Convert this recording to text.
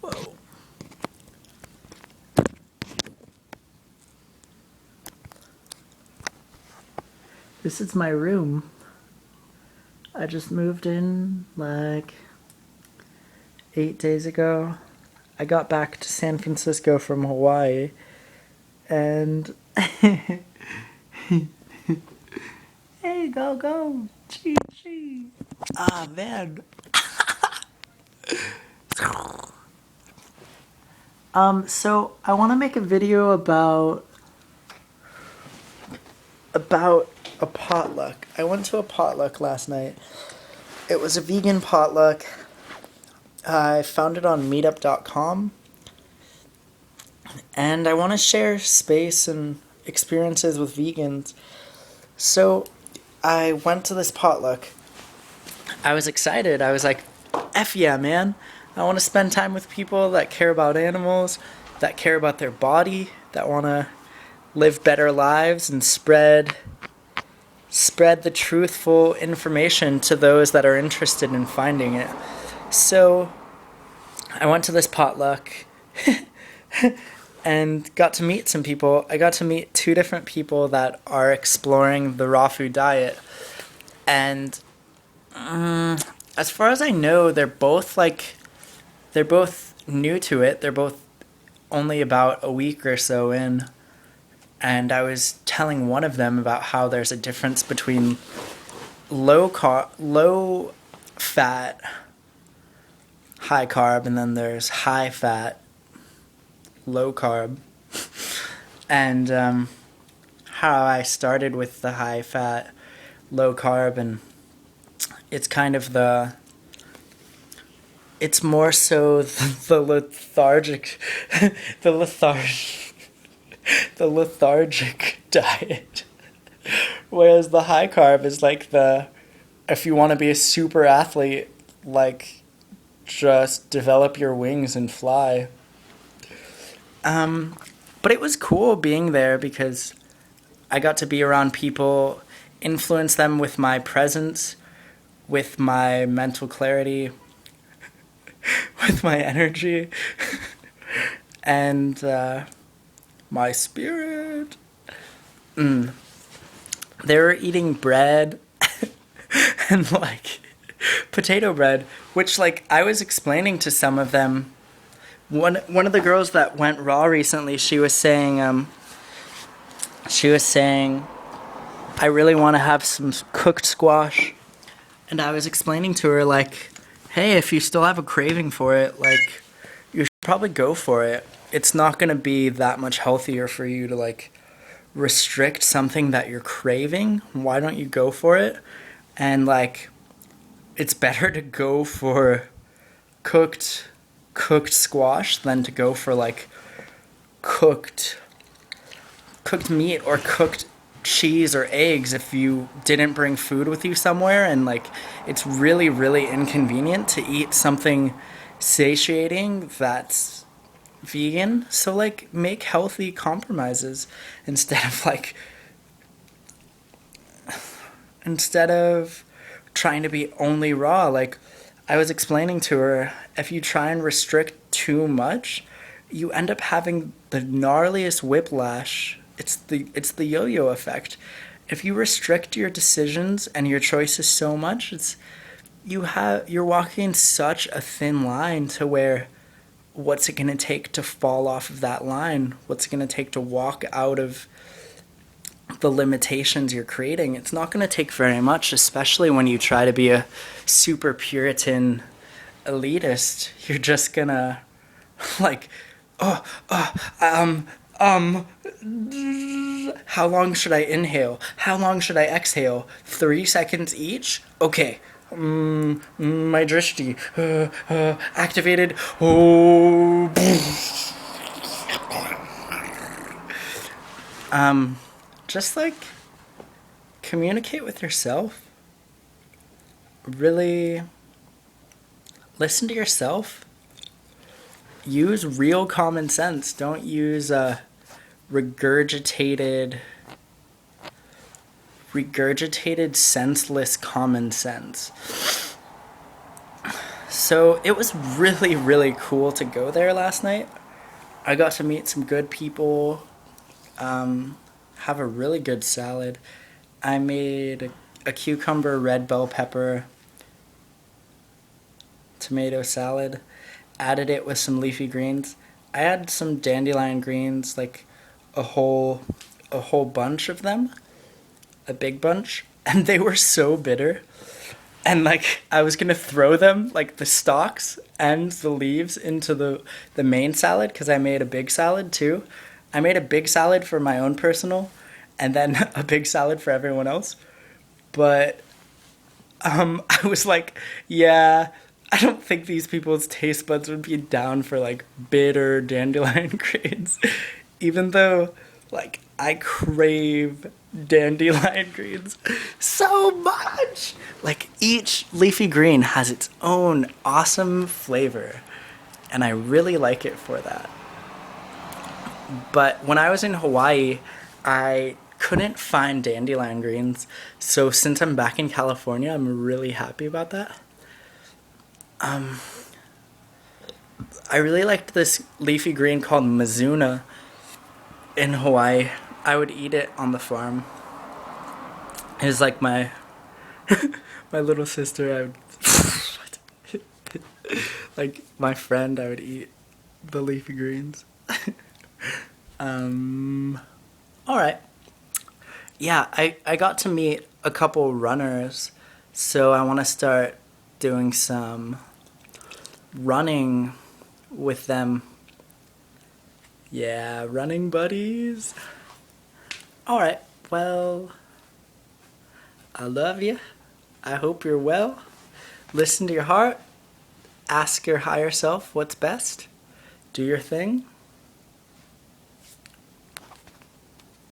Whoa. This is my room. I just moved in like 8 days ago. I got back to San Francisco from Hawaii and hey, go, chee. Ah, man. So I want to make a video about a potluck. I went to a potluck last night. It was a vegan potluck. I found it on meetup.com. And I want to share space and experiences with vegans. So I went to this potluck. I was excited. I was like, F yeah, man. I want to spend time with people that care about animals, that care about their body, that want to live better lives and spread the truthful information to those that are interested in finding it. So I went to this potluck and got to meet some people. I got to meet 2 different people that are exploring the raw food diet. And as far as I know, they're both new to it. They're both only about a week or so in. And I was telling one of them about how there's a difference between low fat, high carb, and then there's high fat, low carb. And how I started with the high fat, low carb, and it's kind of it's more so the lethargic, the lethargic diet. Whereas the high carb is like if you want to be a super athlete, like, just develop your wings and fly. But it was cool being there because I got to be around people, influence them with my presence, with my mental clarity, with my energy, and my spirit. They were eating bread and like potato bread, which like I was explaining to some of them. One of the girls that went raw recently, she was saying I really want to have some cooked squash. And I was explaining to her, like, hey, if you still have a craving for it, like, you should probably go for it. It's not going to be that much healthier for you to, like, restrict something that you're craving. Why don't you go for it? And, like, it's better to go for cooked squash than to go for, like, cooked meat or cooked cheese or eggs if you didn't bring food with you somewhere. And like, it's really, really inconvenient to eat something satiating that's vegan. So like, make healthy compromises instead of trying to be only raw. Like, I was explaining to her, if you try and restrict too much, you end up having the gnarliest whiplash. It's the yo-yo effect. If you restrict your decisions and your choices so much, you're walking such a thin line to where, what's it going to take to fall off of that line? What's it going to take to walk out of the limitations you're creating? It's not going to take very much, especially when you try to be a super Puritan elitist. You're just gonna like, how long should I inhale? How long should I exhale? 3 seconds each? Okay. My drishti activated. Oh. Just like, communicate with yourself. Really listen to yourself. Use real common sense. Regurgitated regurgitated senseless common sense. So it was really, really cool to go there last night. I got to meet some good people, have a really good salad. I made a cucumber, red bell pepper, tomato salad, added it with some leafy greens. I had some dandelion greens, like a whole bunch of them, a big bunch, and they were so bitter. And like I was gonna throw them, like the stalks and the leaves, into the main salad because I made a big salad too. I made a big salad for my own personal, and then a big salad for everyone else. But I was like, yeah, I don't think these people's taste buds would be down for like bitter dandelion greens, even though like I crave dandelion greens so much. Like each leafy green has its own awesome flavor, and I really like it for that. But when I was in Hawaii, I couldn't find dandelion greens. So since I'm back in California, I'm really happy about that. I really liked this leafy green called Mizuna in Hawaii. I would eat it on the farm. It was like my my little sister. I would like my friend. I would eat the leafy greens. All right. Yeah, I got to meet a couple runners, so I want to start doing some running with them. Yeah, running buddies. All right. Well, I love you. I hope you're well. Listen to your heart. Ask your higher self what's best. Do your thing.